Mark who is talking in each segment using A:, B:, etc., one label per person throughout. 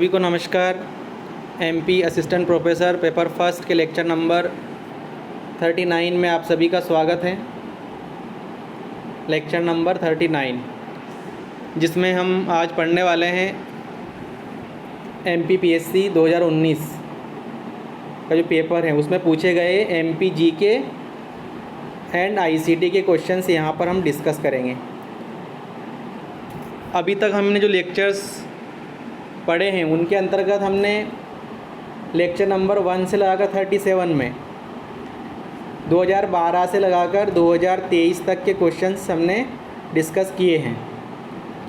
A: सभी को नमस्कार। MP assistant professor paper first के लेक्चर नंबर 39 में आप सभी का स्वागत है। लेक्चर नंबर 39 जिसमें हम आज पढ़ने वाले हैं एमपीपीएससी 2019 का जो पेपर है उसमें पूछे गए एमपी जीके एंड आईसीटी के क्वेश्चंस यहाँ पर हम डिस्कस करेंगे। अभी तक हमने जो लेक्चर्स पढ़े हैं उनके अंतर्गत हमने लेक्चर नंबर 1 से लगाकर 37 में 2012 से लगाकर 2023 तक के क्वेश्चंस हमने डिस्कस किए हैं।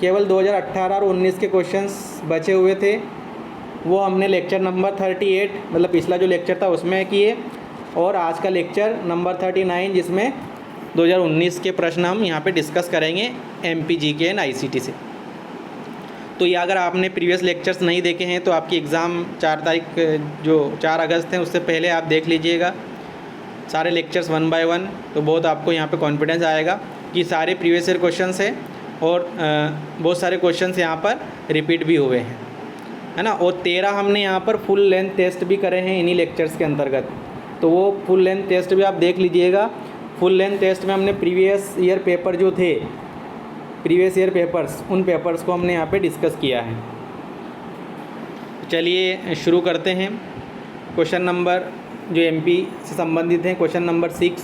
A: केवल 2018 और 19 के क्वेश्चंस बचे हुए थे, वो हमने लेक्चर नंबर 38 मतलब पिछला जो लेक्चर था उसमें किए, और आज का लेक्चर नंबर 39 जिसमें 2019 के प्रश्न हम यहाँ पे डिस्कस करेंगे एमपी जीके एंड आईसीटी से। तो ये अगर आपने प्रीवियस लेक्चर्स नहीं देखे हैं तो आपकी एग्ज़ाम 4 तारीख जो 4 अगस्त है उससे पहले आप देख लीजिएगा सारे लेक्चर्स 1 बाय 1। तो बहुत आपको यहाँ पे कॉन्फिडेंस आएगा कि सारे प्रीवियस ईयर क्वेश्चंस हैं और बहुत सारे क्वेश्चंस यहाँ पर रिपीट भी हुए हैं, है ना। और 13 हमने यहाँ पर फुल लेंथ टेस्ट भी करे हैं इन्हीं लेक्चर्स के अंतर्गत, तो वो फुल लेंथ टेस्ट भी आप देख लीजिएगा। फुल लेंथ टेस्ट में हमने प्रीवियस ईयर पेपर जो थे, प्रीवियस ईयर पेपर्स, उन पेपर्स को हमने यहाँ पे डिस्कस किया है। चलिए शुरू करते हैं। क्वेश्चन नंबर जो एमपी से संबंधित हैं, क्वेश्चन नंबर 6,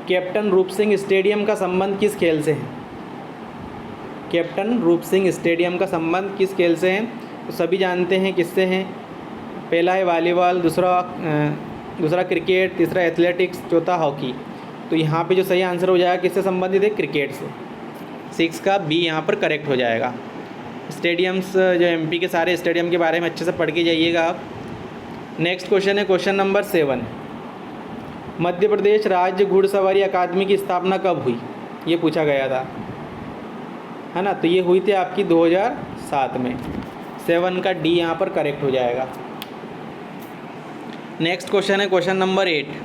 A: कैप्टन रूप सिंह स्टेडियम का संबंध किस खेल से है? कैप्टन रूप सिंह स्टेडियम का संबंध किस खेल से है? तो सभी जानते हैं किससे हैं। पहला है वॉलीबॉल, दूसरा क्रिकेट, तीसरा एथलेटिक्स, चौथा हॉकी। तो यहाँ पे जो सही आंसर हो जाएगा किससे संबंधित है? क्रिकेट से। 6 का बी यहाँ पर करेक्ट हो जाएगा। स्टेडियम्स जो एमपी के सारे स्टेडियम के बारे में अच्छे से पढ़ के जाइएगा आप। नेक्स्ट क्वेश्चन है क्वेश्चन नंबर 7, मध्य प्रदेश राज्य घुड़सवारी अकादमी की स्थापना कब हुई? ये पूछा गया था, है ना। तो ये हुई थी आपकी 2007 में। 7 का डी यहाँ पर करेक्ट हो जाएगा। नेक्स्ट क्वेश्चन है क्वेश्चन नंबर 8,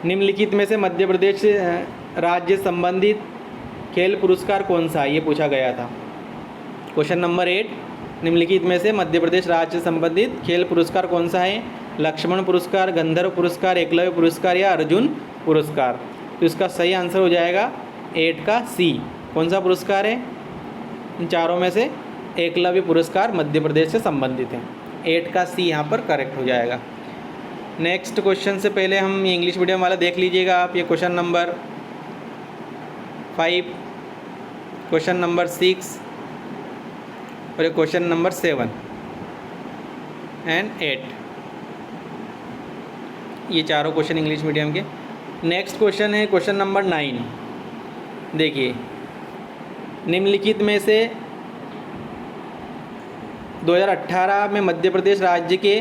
A: निम्नलिखित में से मध्य प्रदेश राज्य संबंधित खेल पुरस्कार कौन सा है? ये पूछा गया था। क्वेश्चन नंबर 8, निम्नलिखित में से मध्य प्रदेश राज्य संबंधित खेल पुरस्कार कौन सा है? लक्ष्मण पुरस्कार, गंधर्व पुरस्कार, एकलव्य पुरस्कार या अर्जुन पुरस्कार। तो इसका सही आंसर हो जाएगा 8 का सी। कौन सा पुरस्कार है? इन चारों में से एकलव्य पुरस्कार मध्य प्रदेश से संबंधित है। 8 का सी यहाँ पर करेक्ट हो जाएगा। नेक्स्ट क्वेश्चन से पहले हम इंग्लिश मीडियम वाला देख लीजिएगा आप। ये क्वेश्चन नंबर 5, क्वेश्चन नंबर 6 और ये क्वेश्चन नंबर 7 एंड 8, ये चारों क्वेश्चन इंग्लिश मीडियम के। नेक्स्ट क्वेश्चन है क्वेश्चन नंबर 9। देखिए, निम्नलिखित में से 2018 में मध्य प्रदेश राज्य के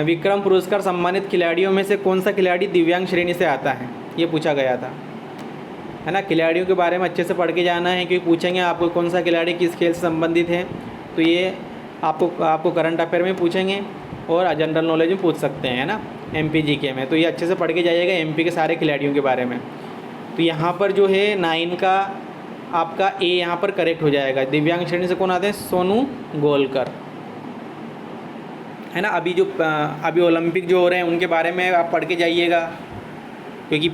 A: विक्रम पुरस्कार सम्मानित खिलाड़ियों में से कौन सा खिलाड़ी दिव्यांग श्रेणी से आता है? ये पूछा गया था, है ना। खिलाड़ियों के बारे में अच्छे से पढ़ के जाना है, क्योंकि पूछेंगे आपको कौन सा खिलाड़ी किस खेल से संबंधित है। तो ये आपको करंट अफेयर में पूछेंगे और जनरल नॉलेज में पूछ सकते हैं, है ना, एमपी जीके में। तो ये अच्छे से पढ़ के जाइएगा एमपी के सारे खिलाड़ियों के बारे में। तो यहाँ पर जो है 9 का आपका ए यहाँ पर करेक्ट हो जाएगा। दिव्यांग श्रेणी से कौन आते हैं? सोनू गोलकर, है ना। अभी ओलंपिक जो हो रहे हैं उनके बारे में आप पढ़ के जाइएगा, क्योंकि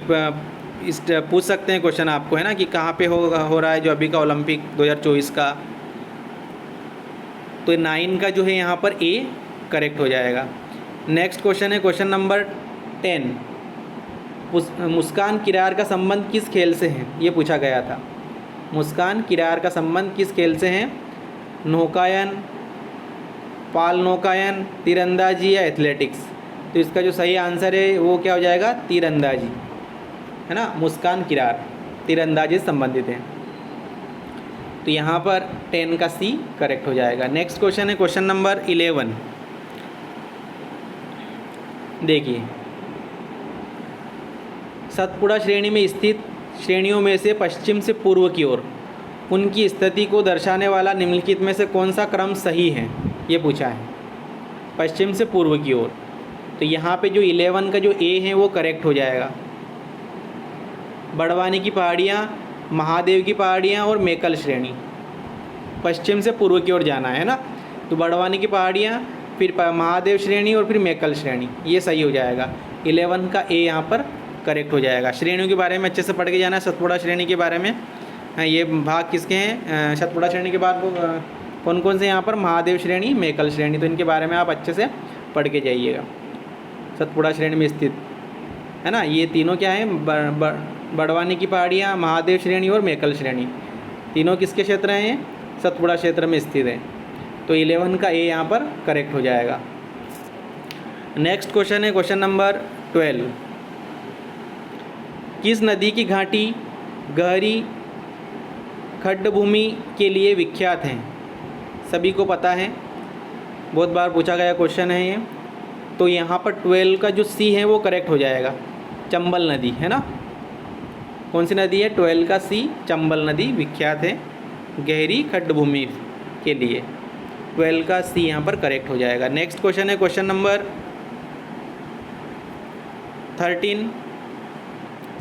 A: पूछ सकते हैं क्वेश्चन आपको, है ना, कि कहाँ पे हो रहा है जो अभी का ओलंपिक 2024 का। तो 9 का जो है यहाँ पर ए करेक्ट हो जाएगा। नेक्स्ट क्वेश्चन है क्वेश्चन नंबर 10, मुस्कान किरार का संबंध किस खेल से है? ये पूछा गया था। मुस्कान किरार का संबंध किस खेल से है? नौकायन, पाल नौकायन, तीरंदाजी या एथलेटिक्स। तो इसका जो सही आंसर है वो क्या हो जाएगा? तीरंदाजी, है ना। मुस्कान किरार तीरंदाजी से संबंधित है। तो यहाँ पर 10 का सी करेक्ट हो जाएगा। नेक्स्ट क्वेश्चन है क्वेश्चन नंबर 11। देखिए, सतपुड़ा श्रेणी में स्थित श्रेणियों में से पश्चिम से पूर्व की ओर उनकी स्थिति को दर्शाने वाला निम्नलिखित में से कौन सा क्रम सही है? ये पूछा है, पश्चिम से पूर्व की ओर। तो यहाँ पे जो 11 का जो ए है वो करेक्ट हो जाएगा। बड़वानी की पहाड़ियाँ, महादेव की पहाड़ियाँ और मेकल श्रेणी, पश्चिम से पूर्व की ओर जाना है ना। तो बड़वानी की पहाड़ियाँ, फिर महादेव श्रेणी और फिर मैकल श्रेणी, ये सही हो जाएगा। 11 का ए यहाँ पर करेक्ट हो जाएगा। श्रेणियों के बारे में अच्छे से पढ़ के जाना है। सतपुड़ा श्रेणी के बारे में ये भाग किसके हैं? सतपुड़ा श्रेणी के बाद कौन कौन से यहाँ पर? महादेव श्रेणी, मैकल श्रेणी, तो इनके बारे में आप अच्छे से पढ़ के जाइएगा। सतपुड़ा श्रेणी में स्थित है ना, ये तीनों क्या हैं? बड़वानी की पहाड़ियाँ, महादेव श्रेणी और मैकल श्रेणी, तीनों किसके क्षेत्र हैं? सतपुड़ा क्षेत्र में स्थित है। तो 11 का ए यहाँ पर करेक्ट हो जाएगा। नेक्स्ट क्वेश्चन है क्वेश्चन नंबर 12। किस नदी की घाटी गहरी खड्डभूमि के लिए विख्यात हैं? सभी को पता है, बहुत बार पूछा गया क्वेश्चन है ये। तो यहाँ पर 12 का जो सी है वो करेक्ट हो जाएगा। चंबल नदी है ना, कौन सी नदी है? 12 का सी, चंबल नदी विख्यात है गहरी खड्डभूमि के लिए। 12 का सी यहाँ पर करेक्ट हो जाएगा। नेक्स्ट क्वेश्चन है क्वेश्चन नंबर 13।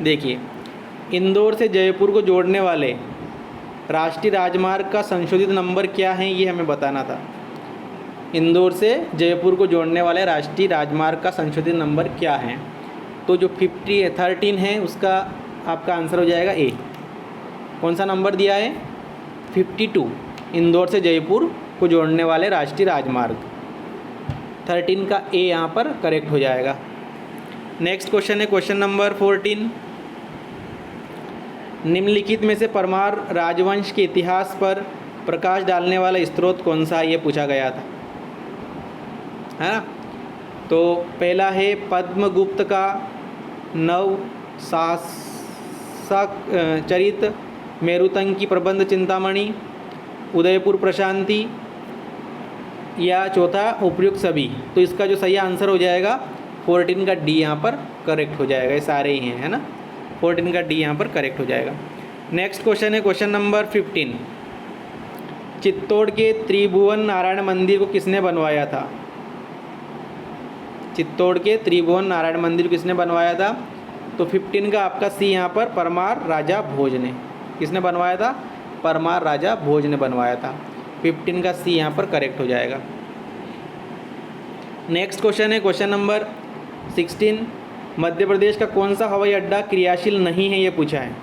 A: देखिए, इंदौर से जयपुर को जोड़ने वाले राष्ट्रीय राजमार्ग का संशोधित नंबर क्या है, ये हमें बताना था। इंदौर से जयपुर को जोड़ने वाले राष्ट्रीय राजमार्ग का संशोधित नंबर क्या है? तो जो 13 है उसका आपका आंसर हो जाएगा ए। कौन सा नंबर दिया है? 52। इंदौर से जयपुर को जोड़ने वाले राष्ट्रीय राजमार्ग 13 का ए यहाँ पर करेक्ट हो जाएगा। नेक्स्ट क्वेश्चन है क्वेश्चन नंबर 14। निम्नलिखित में से परमार राजवंश के इतिहास पर प्रकाश डालने वाला स्रोत कौन सा है? ये पूछा गया था, है ना। तो पहला है पद्मगुप्त का नव शासक चरित, मेरुतंग की प्रबंध चिंतामणि, उदयपुर प्रशांति, या चौथा उपयुक्त सभी। तो इसका जो सही आंसर हो जाएगा 14 का डी यहाँ पर करेक्ट हो जाएगा। ये सारे ही हैं, है ना। 14 का डी यहाँ पर करेक्ट हो जाएगा। नेक्स्ट क्वेश्चन है क्वेश्चन नंबर 15। चित्तौड़ के त्रिभुवन नारायण मंदिर को किसने बनवाया था? चित्तौड़ के त्रिभुवन नारायण मंदिर किसने बनवाया था? तो 15 का आपका सी यहाँ पर परमार राजा भोज ने। किसने बनवाया था? परमार राजा भोज ने बनवाया था। 15 का सी यहाँ पर करेक्ट हो जाएगा। नेक्स्ट क्वेश्चन है क्वेश्चन नंबर 16। मध्य प्रदेश का कौन सा हवाई अड्डा क्रियाशील नहीं है, ये पूछा है।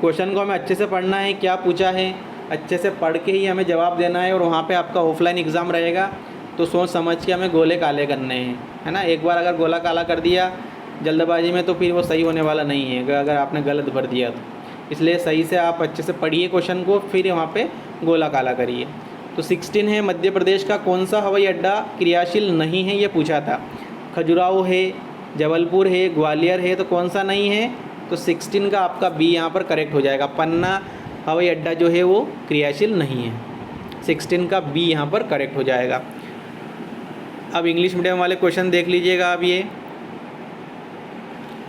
A: क्वेश्चन को हमें अच्छे से पढ़ना है, क्या पूछा है अच्छे से पढ़ के ही हमें जवाब देना है। और वहाँ पे आपका ऑफलाइन एग्ज़ाम रहेगा, तो सोच समझ के हमें गोले काले करने हैं, है ना। एक बार अगर गोला काला कर दिया जल्दबाजी में तो फिर वो सही होने वाला नहीं है, अगर आपने गलत भर दिया तो। इसलिए सही से आप अच्छे से पढ़िए क्वेश्चन को, फिर वहाँ पे गोला काला करिए। तो 16 है मध्य प्रदेश का कौन सा हवाई अड्डा क्रियाशील नहीं है, ये पूछा था। खजुराहो है, जबलपुर है, ग्वालियर है, तो कौन सा नहीं है? तो 16 का आपका बी यहाँ पर करेक्ट हो जाएगा। पन्ना हवाई अड्डा जो है वो क्रियाशील नहीं है। 16 का बी यहाँ पर करेक्ट हो जाएगा। अब इंग्लिश मीडियम वाले क्वेश्चन देख लीजिएगा। अब ये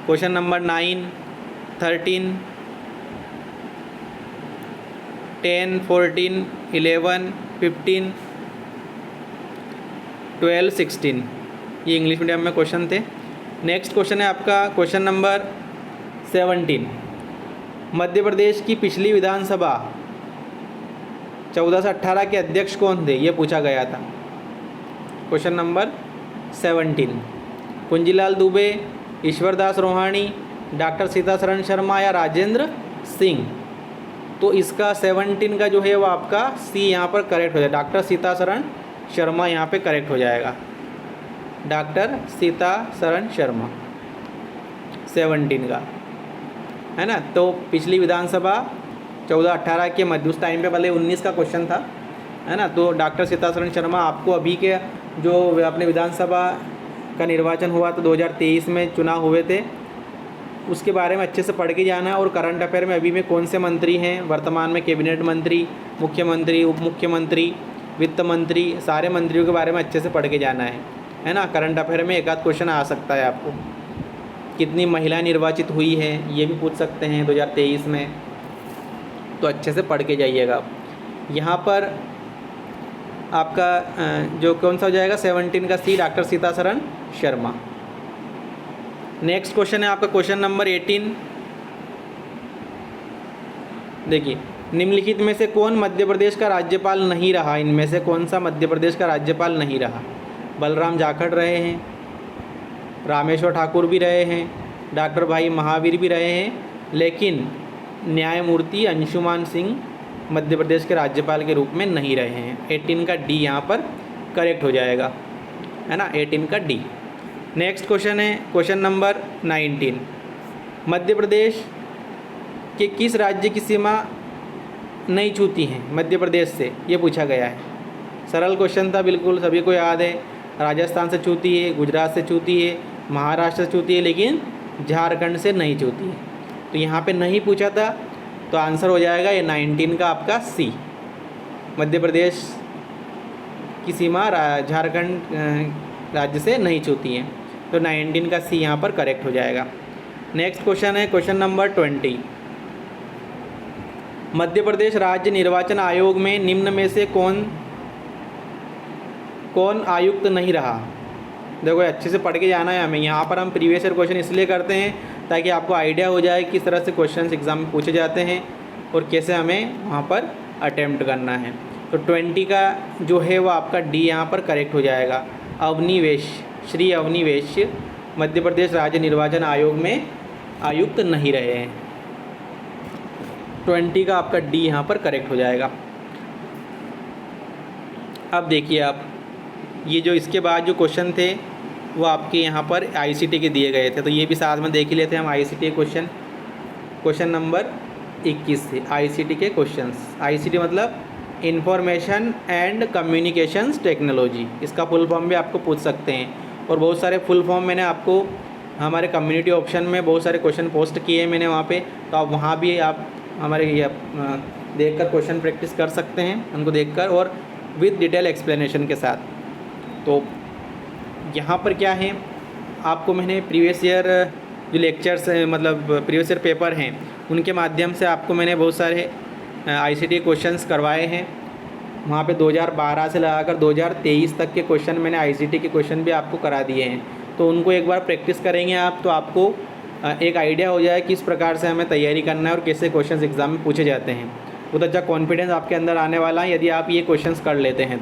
A: क्वेश्चन नंबर 9, 13, 10, 14, 11, 15, 12, 16, ये इंग्लिश मीडियम में क्वेश्चन थे। नेक्स्ट क्वेश्चन है आपका क्वेश्चन नंबर 17। मध्य प्रदेश की पिछली विधानसभा 14 से 18 के अध्यक्ष कौन थे, ये पूछा गया था। Question number 17। Kunjilal Dubey, Ishwardas Rohani, doctor Sitasaran Sharma या राजेंद्र सिंह। तो इसका 17 का जो है वो आपका सी यहाँ पर करेक्ट हो जाएगा। डॉक्टर सीतासरण शर्मा यहाँ पे करेक्ट हो जाएगा। डॉक्टर सीतासरण शर्मा 17 का, है ना। तो पिछली विधानसभा 14-18 के मध्य, उस टाइम पे पहले 19 का क्वेश्चन था, है ना। तो डॉक्टर सीतासरण शर्मा आपको अभी के जो अपने विधानसभा का निर्वाचन हुआ तो 2023 में चुनाव हुए थे, उसके बारे में अच्छे से पढ़ के जाना है। और करंट अफेयर में अभी में कौन से मंत्री हैं वर्तमान में, कैबिनेट मंत्री, मुख्यमंत्री, उप मुख्यमंत्री, वित्त मंत्री, सारे मंत्रियों के बारे में अच्छे से पढ़ के जाना है ना। करंट अफेयर में एक आध क्वेश्चन आ सकता है आपको। कितनी महिलाएं निर्वाचित हुई हैं ये भी पूछ सकते हैं 2023 में, तो अच्छे से पढ़ के जाइएगा। यहाँ पर आपका जो कौन सा हो जाएगा 17 का C, doctor Sitasaran Sharma. Next question है आपका क्वेश्चन नंबर 18। देखिए, निम्नलिखित में से कौन मध्य प्रदेश का राज्यपाल नहीं रहा? इनमें से कौन सा मध्य प्रदेश का राज्यपाल नहीं रहा? बलराम जाखड़ रहे हैं, रामेश्वर ठाकुर भी रहे हैं, डॉक्टर भाई महावीर भी रहे हैं, लेकिन न्यायमूर्ति अंशुमान सिंह मध्य प्रदेश के राज्यपाल के रूप में नहीं रहे हैं। 18 का डी यहाँ पर करेक्ट हो जाएगा, है ना, 18 का डी। नेक्स्ट क्वेश्चन है क्वेश्चन नंबर 19। मध्य प्रदेश के किस राज्य की सीमा नहीं छूती हैं मध्य प्रदेश से? ये पूछा गया है। सरल क्वेश्चन था, बिल्कुल सभी को याद है। राजस्थान से छूती है, गुजरात से छूती है, महाराष्ट्र से छूती है, लेकिन झारखंड से नहीं छूती है। तो यहाँ पे नहीं पूछा था, तो आंसर हो जाएगा ये 19 का आपका सी। मध्य प्रदेश की सीमा झारखंड राज्य से नहीं छूती है, तो 19 का सी यहाँ पर करेक्ट हो जाएगा। नेक्स्ट क्वेश्चन है क्वेश्चन नंबर 20। मध्य प्रदेश राज्य निर्वाचन आयोग में निम्न में से कौन आयुक्त नहीं रहा? देखो अच्छे से पढ़ के जाना है हमें। यहाँ पर हम प्रीवियस ईयर क्वेश्चन इसलिए करते हैं ताकि आपको आइडिया हो जाए किस तरह से क्वेश्चंस एग्जाम में पूछे जाते हैं और कैसे हमें वहाँ पर अटेम्प्ट करना है। तो 20 का जो है वो आपका डी यहाँ पर करेक्ट हो जाएगा। अवनी वैश्य, श्री अवनी वैश्य मध्य प्रदेश राज्य निर्वाचन आयोग में आयुक्त नहीं रहे हैं। 20 का आपका डी यहाँ पर करेक्ट हो जाएगा। अब देखिए आप, ये जो इसके बाद जो क्वेश्चन थे वो आपके यहाँ पर आईसीटी के दिए गए थे, तो ये भी साथ में देख ही लेते हैं हम। आईसीटी क्वेश्चन नंबर 21 थे आईसीटी के क्वेश्चंस। आईसीटी मतलब इंफॉर्मेशन एंड कम्युनिकेशंस टेक्नोलॉजी, इसका फुल फॉर्म भी आपको पूछ सकते हैं। और बहुत सारे फुल फॉर्म मैंने आपको हमारे कम्युनिटी ऑप्शन में बहुत सारे क्वेश्चन पोस्ट किए हैं मैंने वहाँ पे, तो आप वहाँ भी आप हमारे ये देखकर क्वेश्चन प्रैक्टिस कर सकते हैं, उनको देखकर और विद डिटेल एक्सप्लेनेशन के साथ। तो यहाँ पर क्या है, आपको मैंने प्रीवियस ईयर जो लेक्चर्स मतलब प्रीवियस ईयर पेपर हैं उनके माध्यम से आपको मैंने बहुत सारे आईसीटी क्वेश्चंस करवाए हैं। वहाँ पे 2012 से लगाकर 2023 तक के क्वेश्चन मैंने आईसीटी के क्वेश्चन भी आपको करा दिए हैं। तो उनको एक बार प्रैक्टिस करेंगे आप, तो आपको एक आइडिया हो जाए किस प्रकार से हमें तैयारी करना है और कैसे क्वेश्चंस एग्ज़ाम में पूछे जाते हैं। बहुत अच्छा कॉन्फिडेंस आपके अंदर आने वाला है यदि आप ये क्वेश्चंस कर लेते हैं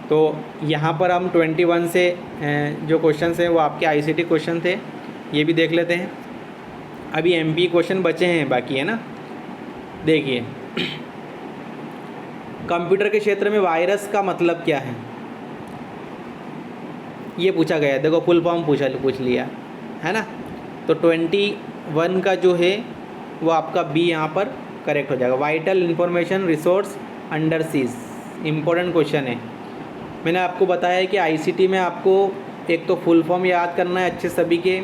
A: तो यहाँ पर हम 21 से जो क्वेश्चंस हैं वो आपके आईसीटी क्वेश्चन थे, ये भी देख लेते हैं। अभी एमपी क्वेश्चन बचे हैं बाकी, है ना। देखिए, कंप्यूटर के क्षेत्र में वायरस का मतलब क्या है, ये पूछा गया है। देखो फुल फॉर्म पूछ लिया है ना। तो 21 का जो है वो आपका बी यहाँ पर करेक्ट हो जाएगा। Vital information resource under seize, important question है। मैंने आपको बताया है कि आईसीटी में आपको एक तो फुल फॉर्म याद करना है अच्छे सभी के,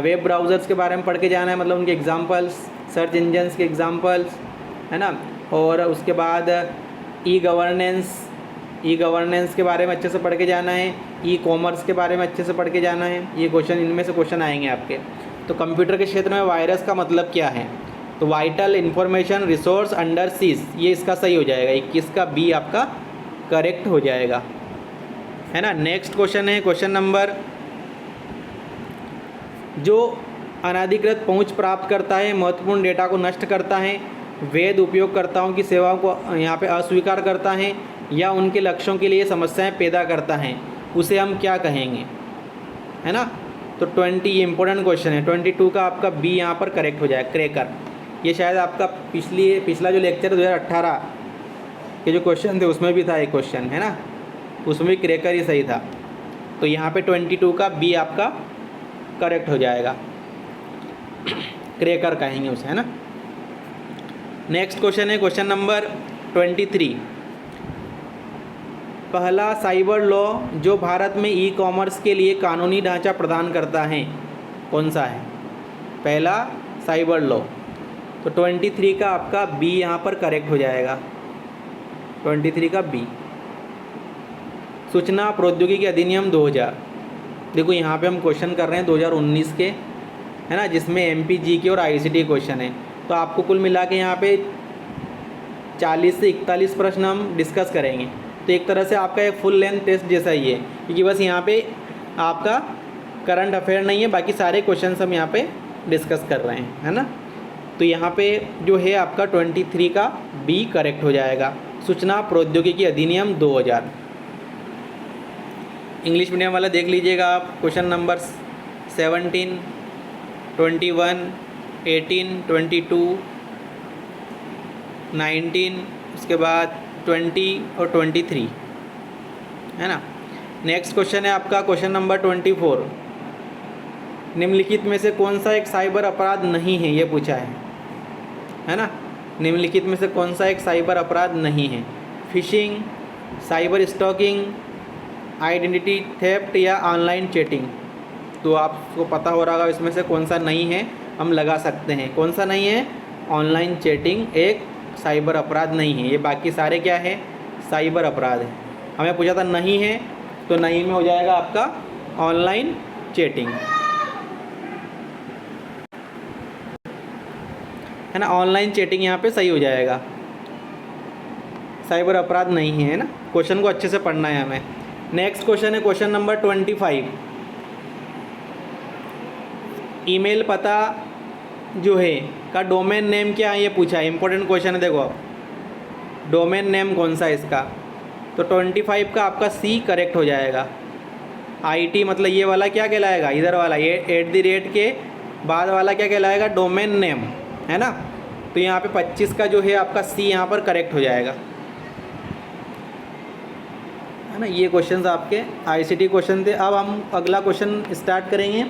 A: वेब ब्राउज़र्स के बारे में पढ़ के जाना है, मतलब उनके एग्जांपल्स, सर्च इंजन्स के एग्जांपल्स, है ना। और उसके बाद ई गवर्नेंस के बारे में अच्छे से पढ़ के जाना है, ई कॉमर्स के बारे में अच्छे से पढ़ के जाना है। ये क्वेश्चन, इनमें से क्वेश्चन आएंगे आपके। तो कंप्यूटर के क्षेत्र में वायरस का मतलब क्या है, तो vital information resource under seize, ये इसका सही हो जाएगा। 21 का बी आपका करेक्ट हो जाएगा, है ना। नेक्स्ट क्वेश्चन है क्वेश्चन नंबर, जो अनधिकृत पहुंच प्राप्त करता है, महत्वपूर्ण डेटा को नष्ट करता है, वैध उपयोगकर्ताओं की सेवाओं को यहाँ पे अस्वीकार करता है या उनके लक्ष्यों के लिए समस्याएं पैदा करता है, उसे हम क्या कहेंगे, है ना। तो 20 ये इंपॉर्टेंट क्वेश्चन है। 22 का आपका बी यहाँ पर करेक्ट हो जाएगा, क्रैकर। ये शायद आपका पिछला जो लेक्चर 2018 के जो क्वेश्चन थे उसमें भी था एक क्वेश्चन, है ना, उसमें भी क्रैकर ही सही था। तो यहाँ पे 22 का बी आपका करेक्ट हो जाएगा, क्रैकर कहेंगे उसे, है ना। नेक्स्ट क्वेश्चन है क्वेश्चन नंबर 23। पहला साइबर लॉ जो भारत में ई कॉमर्स के लिए कानूनी ढांचा प्रदान करता है, कौन सा है? पहला साइबर लॉ। तो 23 का आपका बी यहाँ पर करेक्ट हो जाएगा, 23 का बी। सूचना प्रौद्योगिकी अधिनियम 2000, देखो यहाँ पे हम क्वेश्चन कर रहे हैं 2019 के, है ना, जिसमें एमपी जीके और आईसीटी क्वेश्चन है। तो आपको कुल मिला के यहाँ पे 40 से 41 प्रश्न हम डिस्कस करेंगे। तो एक तरह से आपका एक फुल लेंथ टेस्ट जैसा ही है, क्योंकि बस यहाँ पे आपका करंट अफेयर नहीं है, बाकी सारे क्वेश्चन हम यहाँ पे डिस्कस कर रहे हैं, है ना। तो यहाँ पे जो है आपका 23 का बी करेक्ट हो जाएगा। सूचना प्रौद्योगिकी अधिनियम 2000। इंग्लिश मीडियम वाला देख लीजिएगा आप, क्वेश्चन नंबर 17, 21, 18, 22, 19, उसके बाद 20 और 23, है ना। नेक्स्ट क्वेश्चन है आपका क्वेश्चन नंबर 24। निम्नलिखित में से कौन सा एक साइबर अपराध नहीं है, ये पूछा है ना। निम्नलिखित में से कौन सा एक साइबर अपराध नहीं है? Fishing, cyber stalking, identity theft या ऑनलाइन चैटिंग। तो आपको पता हो रहा होगा इसमें से कौन सा नहीं है, हम लगा सकते हैं। कौन सा नहीं है? ऑनलाइन चैटिंग एक साइबर अपराध नहीं है। ये बाकी सारे क्या है? साइबर अपराध है। हमें पूछा था नहीं है, तो नहीं में हो जाएगा आपका ऑनलाइन चैटिंग, है ना। ऑनलाइन चैटिंग यहाँ पे सही हो जाएगा, साइबर अपराध नहीं है, ना। क्वेश्चन को अच्छे से पढ़ना है हमें। नेक्स्ट क्वेश्चन है क्वेश्चन नंबर 25। ईमेल पता जो है का डोमेन नेम क्या है, ये पूछा है। इंपॉर्टेंट क्वेश्चन है, देखो डोमेन नेम कौन सा है इसका। तो 25 का आपका सी करेक्ट हो जाएगा। IT मतलब ये वाला क्या कहलाएगा, इधर वाला ये @ के बाद वाला क्या कहलाएगा? डोमेन नेम, है ना। तो यहाँ पे 25 का जो है आपका सी यहाँ पर करेक्ट हो जाएगा, है ना। ये क्वेश्चंस आपके ICT क्वेश्चन थे। अब हम अगला क्वेश्चन स्टार्ट करेंगे।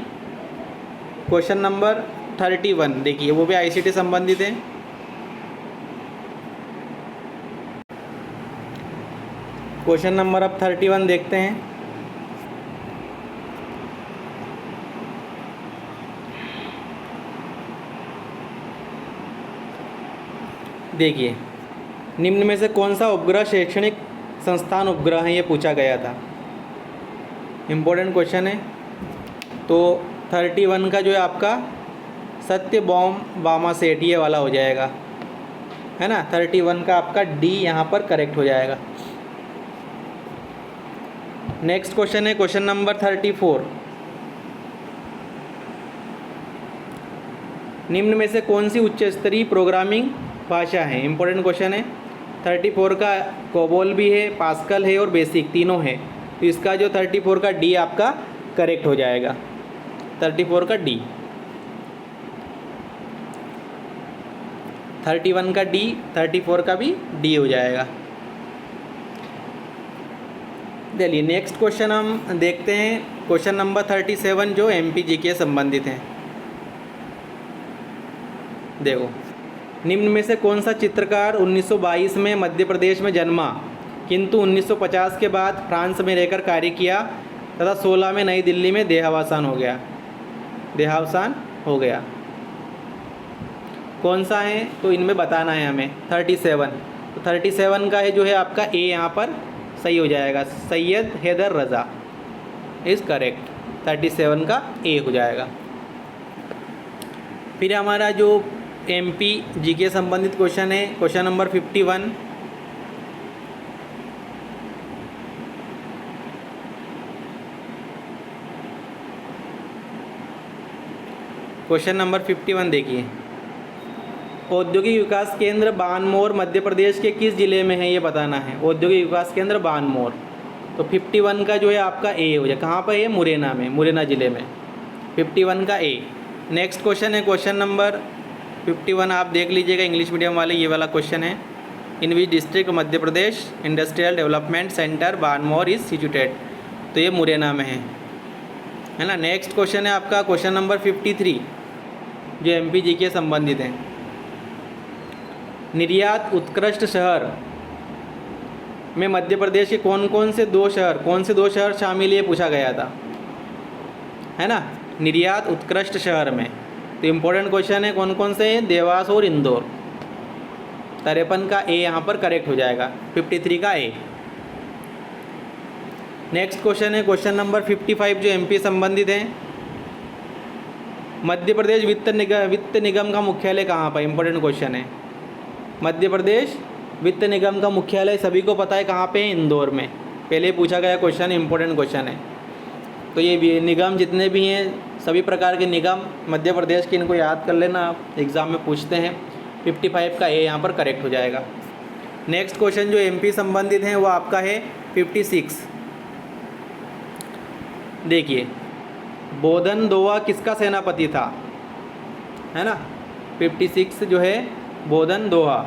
A: क्वेश्चन नंबर 31 देखिए, वो भी ICT संबंधित है। क्वेश्चन नंबर अब 31 देखते हैं। देखिए, निम्न में से कौन सा उपग्रह शैक्षणिक संस्थान उपग्रह है, ये पूछा गया था। इम्पोर्टेंट क्वेश्चन है। तो 31 का जो है आपका सत्यबॉम बामा सेठ ये वाला हो जाएगा, है ना। 31 का आपका डी यहाँ पर करेक्ट हो जाएगा। नेक्स्ट क्वेश्चन है क्वेश्चन नंबर 34। निम्न में से कौन सी उच्च स्तरीय प्रोग्रामिंग भाषा है? इंपॉर्टेंट क्वेश्चन है। 34 का कोबोल भी है, पास्कल है और बेसिक, तीनों है। तो इसका जो 34 का डी आपका करेक्ट हो जाएगा। 34 का डी, 31 का डी, 34 का भी डी हो जाएगा। चलिए नेक्स्ट क्वेश्चन हम देखते हैं। क्वेश्चन नंबर 37 जो MP GK संबंधित है। देखो, निम्न में से कौन सा चित्रकार 1922 में मध्य प्रदेश में जन्मा किंतु 1950 के बाद फ्रांस में रहकर कार्य किया तथा 16 में नई दिल्ली में देहावसान हो गया? कौन सा है? तो इनमें बताना है हमें। 37, तो 37 का है जो है आपका ए यहाँ पर सही हो जाएगा। सैयद हैदर रज़ा इज़ करेक्ट। 37 का ए हो जाएगा। फिर हमारा जो MP GK संबंधित क्वेश्चन है क्वेश्चन नंबर 51। क्वेश्चन नंबर 51 देखिए, औद्योगिक विकास केंद्र बानमोर मध्य प्रदेश के किस जिले में है, ये बताना है। औद्योगिक विकास केंद्र बानमोर, तो 51 का जो है आपका ए हो जाए। कहाँ पर है? मुरैना में, मुरैना जिले में। 51 का ए। नेक्स्ट क्वेश्चन है क्वेश्चन नंबर 51, आप देख लीजिएगा, इंग्लिश मीडियम वाले ये वाला क्वेश्चन है। In which district Madhya Pradesh industrial development centre Banmore is situated? तो ये मुरैना में है ना। नेक्स्ट क्वेश्चन है आपका क्वेश्चन नंबर 53 जो MP GK संबंधित है। निर्यात उत्कृष्ट शहर में मध्य प्रदेश के कौन से दो शहर शामिल, ये पूछा गया था, है ना। निर्यात उत्कृष्ट शहर में, तो इम्पोर्टेंट क्वेश्चन है कौन कौन से हैं? देवास और इंदौर। 53 का ए यहाँ पर करेक्ट हो जाएगा। 53 का ए। नेक्स्ट क्वेश्चन है क्वेश्चन नंबर 55 जो MP संबंधित है। मध्य प्रदेश वित्त निगम का मुख्यालय कहाँ पर? इम्पोर्टेंट क्वेश्चन है। मध्य प्रदेश वित्त निगम का मुख्यालय सभी को पता है कहाँ पे है? इंदौर में। पहले पूछा गया क्वेश्चन, इंपॉर्टेंट क्वेश्चन है। तो ये निगम जितने भी हैं, सभी प्रकार के निगम मध्य प्रदेश के, इनको याद कर लेना, आप एग्ज़ाम में पूछते हैं। 55 का ए यहाँ पर करेक्ट हो जाएगा। नेक्स्ट क्वेश्चन जो एमपी संबंधित हैं वो आपका है 56। देखिए, बोधन दोआ किसका सेनापति था, है ना। 56 जो है बोधन दोहा,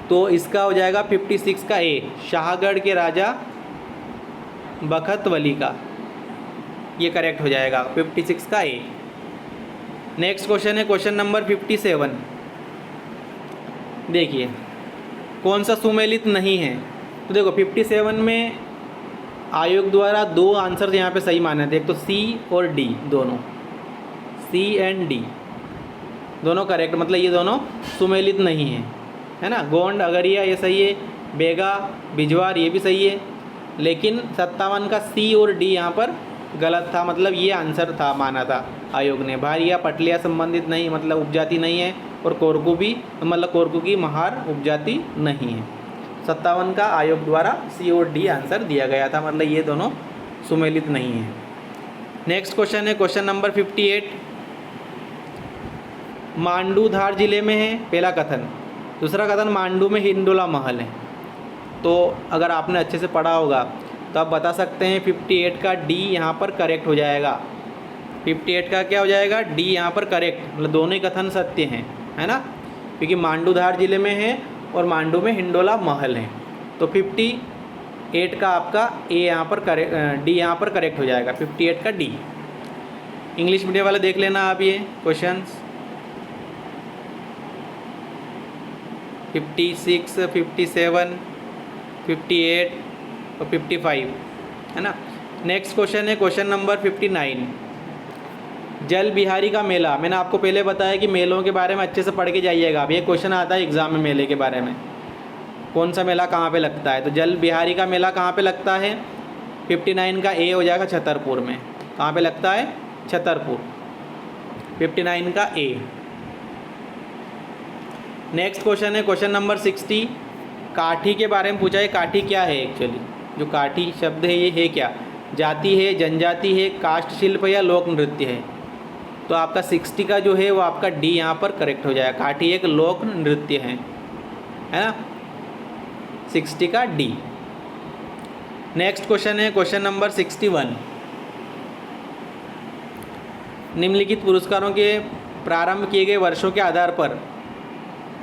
A: तो इसका हो जाएगा 56 का ए, शाहगढ़ के राजा बखत वली का, ये करेक्ट हो जाएगा 56 का ए। नेक्स्ट क्वेश्चन है क्वेश्चन नंबर 57। देखिए, कौन सा सुमेलित नहीं है, तो देखो 57 में आयोग द्वारा दो आंसर यहाँ पे सही माने थे, एक तो सी और डी, दोनों सी एंड डी दोनों करेक्ट, मतलब ये दोनों सुमेलित नहीं है, है ना। गोंड अगरिया ये सही है, बेगा बिजवार ये भी सही है, लेकिन 57 का सी और डी यहाँ पर गलत था, मतलब ये आंसर था माना था आयोग ने। भारिया पटलिया संबंधित नहीं, मतलब उपजाति नहीं है, और कोरकू भी, मतलब कोरकू की महार उपजाति नहीं है। 57 का आयोग द्वारा सी और डी आंसर दिया गया था, मतलब ये दोनों सुमेलित नहीं है। नेक्स्ट क्वेश्चन है क्वेश्चन नंबर 58। मांडू धार जिले में है, पहला कथन। दूसरा कथन, मांडू में हिंडोला महल है। तो अगर आपने अच्छे से पढ़ा होगा तो आप बता सकते हैं 58 का डी यहाँ पर करेक्ट हो जाएगा। 58 का क्या हो जाएगा, डी यहाँ पर करेक्ट, मतलब दोनों ही कथन सत्य हैं, है ना, क्योंकि मांडू धार जिले में है और मांडू में हिंडोला महल है। तो 58 का आपका ए यहाँ पर करेक्ट, डी यहाँ पर करेक्ट हो जाएगा, 58 का डी। इंग्लिश मीडियम वाले देख लेना आप ये क्वेश्चंस 56, 57, 58 और 55, है ना। नेक्स्ट क्वेश्चन है क्वेश्चन नंबर 59। जल बिहारी का मेला, मैंने आपको पहले बताया कि मेलों के बारे में अच्छे से पढ़ के जाइएगा। अब ये क्वेश्चन आता है एग्ज़ाम में मेले के बारे में, कौन सा मेला कहाँ पे लगता है। तो जल बिहारी का मेला कहाँ पे लगता है, 59 का ए हो जाएगा छतरपुर में। कहाँ पे लगता है, छतरपुर, 59 का ए। नेक्स्ट क्वेश्चन है क्वेश्चन नंबर 60। काठी के बारे में पूछा है, काठी क्या है एक्चुअली, जो काठी शब्द है ये है क्या, जाति है, जनजाति है, काष्ठ शिल्प या लोक नृत्य है। तो आपका 60 का जो है वो आपका डी यहाँ पर करेक्ट हो जाएगा, काठी एक लोक नृत्य है ना, 60 का डी। नेक्स्ट क्वेश्चन है क्वेश्चन नंबर 61। निम्नलिखित पुरस्कारों के प्रारंभ किए गए वर्षों के आधार पर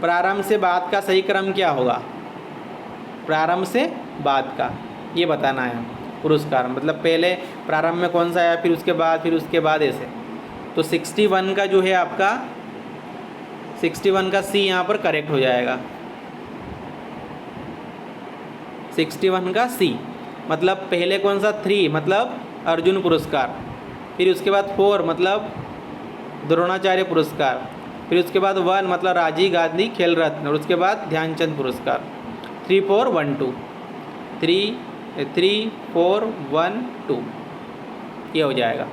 A: प्रारंभ से बाद का सही क्रम क्या होगा। प्रारंभ से बाद का ये बताना है पुरस्कार, मतलब पहले प्रारंभ में कौन सा आया, फिर उसके बाद ऐसे। तो 61 का जो है आपका 61 का सी यहाँ पर करेक्ट हो जाएगा, 61 का सी, मतलब पहले कौन सा 3 मतलब अर्जुन पुरस्कार, फिर उसके बाद 4 मतलब द्रोणाचार्य पुरस्कार, फिर उसके बाद 1 मतलब राजीव गांधी खेल रत्न, और उसके बाद ध्यानचंद पुरस्कार। 3 4 1 2 3 4 1 2 ये हो जाएगा।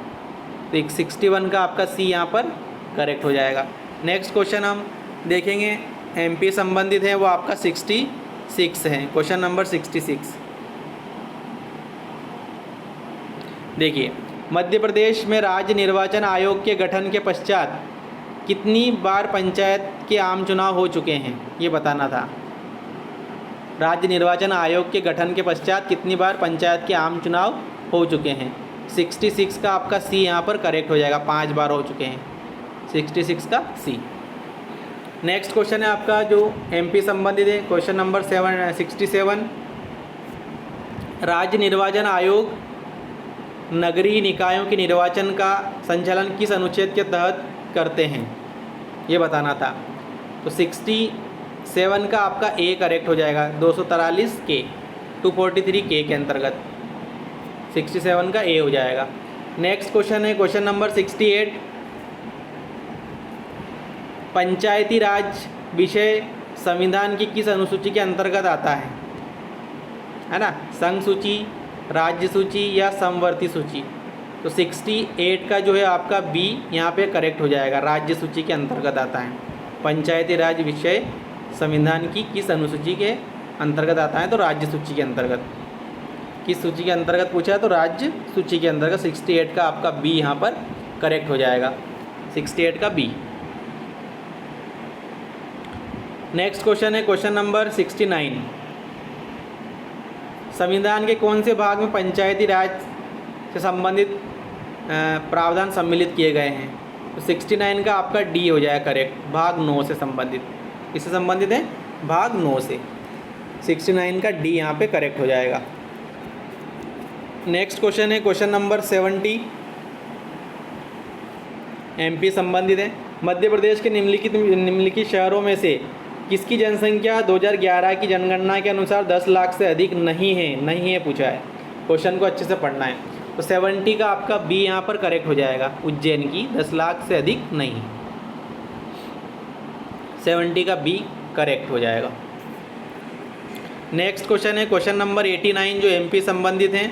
A: तो 61 का आपका सी यहाँ पर करेक्ट हो जाएगा। नेक्स्ट क्वेश्चन हम देखेंगे एमपी संबंधित है, वो आपका 66 है, क्वेश्चन नंबर 66। देखिए, मध्य प्रदेश में राज्य निर्वाचन आयोग के गठन के पश्चात कितनी बार पंचायत के आम चुनाव हो चुके हैं, ये बताना था। राज्य निर्वाचन आयोग के गठन के पश्चात कितनी बार पंचायत के आम चुनाव हो चुके हैं। 66 का आपका सी यहाँ पर करेक्ट हो जाएगा, 5 बार हो चुके हैं, 66 का सी। नेक्स्ट क्वेश्चन है आपका जो एमपी संबंधित है, क्वेश्चन नंबर 67। राज्य निर्वाचन आयोग नगरीय निकायों के निर्वाचन का संचालन किस अनुच्छेद के तहत करते हैं, ये बताना था। तो 67 का आपका ए करेक्ट हो जाएगा, 243 के 243 के अंतर्गत 67 का ए हो जाएगा। नेक्स्ट क्वेश्चन है क्वेश्चन नंबर 68। पंचायती राज विषय संविधान की किस अनुसूची के अंतर्गत आता है ना, संघ सूची, राज्य सूची या समवर्ती सूची। तो 68 का जो है आपका बी यहाँ पे करेक्ट हो जाएगा, राज्य सूची के अंतर्गत आता है। पंचायती राज विषय संविधान की किस अनुसूची के अंतर्गत आता है, तो राज्य सूची के अंतर्गत किस सूची के अंतर्गत पूछा है, तो राज्य सूची के अंतर्गत 68 का आपका बी यहाँ पर करेक्ट हो जाएगा, 68 का बी। नेक्स्ट क्वेश्चन है क्वेश्चन नंबर 69। संविधान के कौन से भाग में पंचायती राज से संबंधित प्रावधान सम्मिलित किए गए हैं, तो 69 का आपका डी हो जाएगा करेक्ट, भाग 9 से संबंधित। किससे संबंधित है, भाग 9 से। 69 का डी यहाँ पे करेक्ट हो जाएगा। नेक्स्ट क्वेश्चन है क्वेश्चन नंबर 70, एमपी संबंधित है। मध्य प्रदेश के निम्नलिखित शहरों में से किसकी जनसंख्या 2011 की जनगणना के अनुसार 10 लाख से अधिक नहीं है पूछा है। क्वेश्चन को अच्छे से पढ़ना है। तो 70 का आपका बी यहाँ पर करेक्ट हो जाएगा, उज्जैन की 10 लाख से अधिक नहीं, 70 का बी करेक्ट हो जाएगा। नेक्स्ट क्वेश्चन है क्वेश्चन नंबर 89 जो एमपी संबंधित हैं।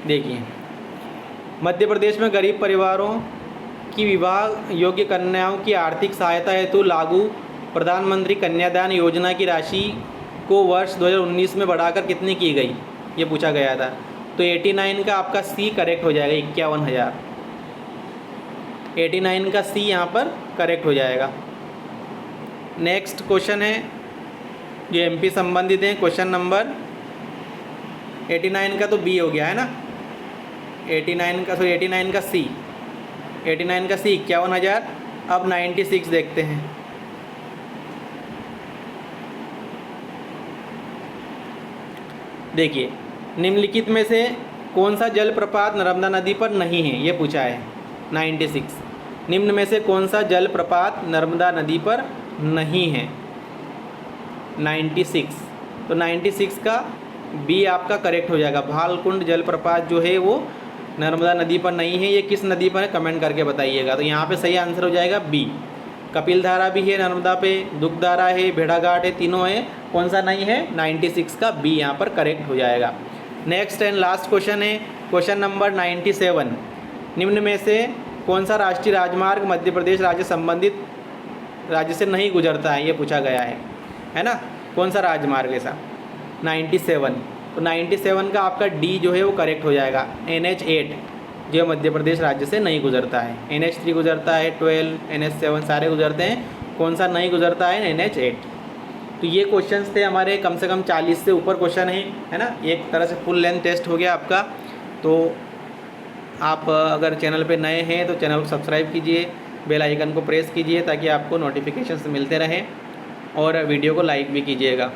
A: देखिए, मध्य प्रदेश में गरीब परिवारों की विवाह योग्य कन्याओं की आर्थिक सहायता हेतु लागू प्रधानमंत्री कन्यादान योजना की राशि को वर्ष 2019 में बढ़ाकर कितनी की गई, ये पूछा गया था। तो 89 का आपका सी करेक्ट हो जाएगा, 51,000। 89 का सी यहाँ पर करेक्ट हो जाएगा। नेक्स्ट क्वेश्चन है जो एमपी संबंधित है, क्वेश्चन नंबर 89 का तो बी हो गया है ना, 89 का सी, 89 का सी 51,000। अब 96 देखते हैं। देखिए, निम्नलिखित में से कौन सा जलप्रपात नर्मदा नदी पर नहीं है, ये पूछा है। 96 निम्न में से कौन सा जलप्रपात नर्मदा नदी पर नहीं है, 96। तो 96 का बी आपका करेक्ट हो जाएगा। भालकुंड जलप्रपात जो है वो नर्मदा नदी पर नहीं है। ये किस नदी पर है कमेंट करके बताइएगा। तो यहाँ पे सही आंसर हो जाएगा बी। कपिलधारा भी है नर्मदा पे, दुखधारा है, भेड़ाघाट है, तीनों है। कौन सा नहीं है, 96 का बी यहाँ पर करेक्ट हो जाएगा। नेक्स्ट एंड लास्ट क्वेश्चन है क्वेश्चन नंबर 97। निम्न में से कौन सा राष्ट्रीय राजमार्ग मध्य प्रदेश राज्य से नहीं गुजरता है, ये पूछा गया है ना। कौन सा राजमार्ग ऐसा, 97। तो 97 का आपका डी जो है वो करेक्ट हो जाएगा। NH8 जो मध्य प्रदेश राज्य से नहीं गुजरता है। NH3 गुजरता है, 12, NH7 सारे गुजरते हैं। कौन सा नहीं गुजरता है, NH8। तो ये क्वेश्चंस थे हमारे, कम से कम 40 से ऊपर क्वेश्चन है ना। एक तरह से फुल लेंथ टेस्ट हो गया आपका। तो आप अगर चैनल पे नए हैं तो चैनल को सब्सक्राइब कीजिए, बेल आइकन को प्रेस कीजिए ताकि आपको नोटिफिकेशंस मिलते रहें, और वीडियो को लाइक भी कीजिएगा।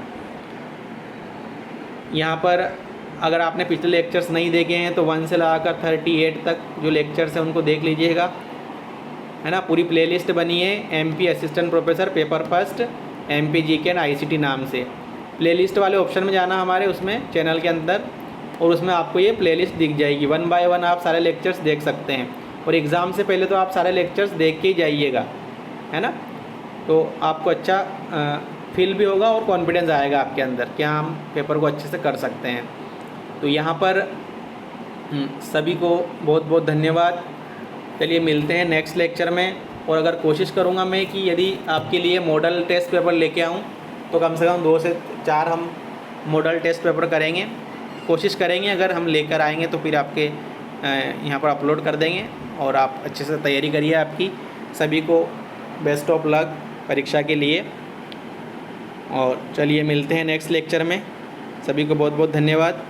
A: यहाँ पर अगर आपने पिछले लेक्चर्स नहीं देखे हैं तो 1 से लगाकर 38 तक जो लेक्चर्स हैं उनको देख लीजिएगा, है ना। पूरी प्लेलिस्ट बनी है MP assistant professor paper first MP GK and ICT नाम से। प्लेलिस्ट वाले ऑप्शन में जाना हमारे, उसमें चैनल के अंदर, और उसमें आपको ये प्लेलिस्ट दिख जाएगी। 1 बाय 1 आप सारे लेक्चर्स देख सकते हैं। और एग्ज़ाम से पहले तो आप सारे लेक्चर्स देख के ही जाइएगा, है ना। तो आपको अच्छा फील भी होगा और कॉन्फिडेंस आएगा आपके अंदर कि हम पेपर को अच्छे से कर सकते हैं। तो यहाँ पर सभी को बहुत बहुत धन्यवाद। चलिए मिलते हैं नेक्स्ट लेक्चर में। और अगर कोशिश करूँगा मैं कि यदि आपके लिए मॉडल टेस्ट पेपर लेके आऊँ तो कम से कम 2 से 4 हम मॉडल टेस्ट पेपर करेंगे, कोशिश करेंगे। अगर हम लेकर आएंगे तो फिर आपके यहाँ पर अपलोड कर देंगे, और आप अच्छे से तैयारी करिए आपकी। सभी को बेस्ट ऑफ लक परीक्षा के लिए। और चलिए मिलते हैं नेक्स्ट लेक्चर में। सभी को बहुत बहुत धन्यवाद।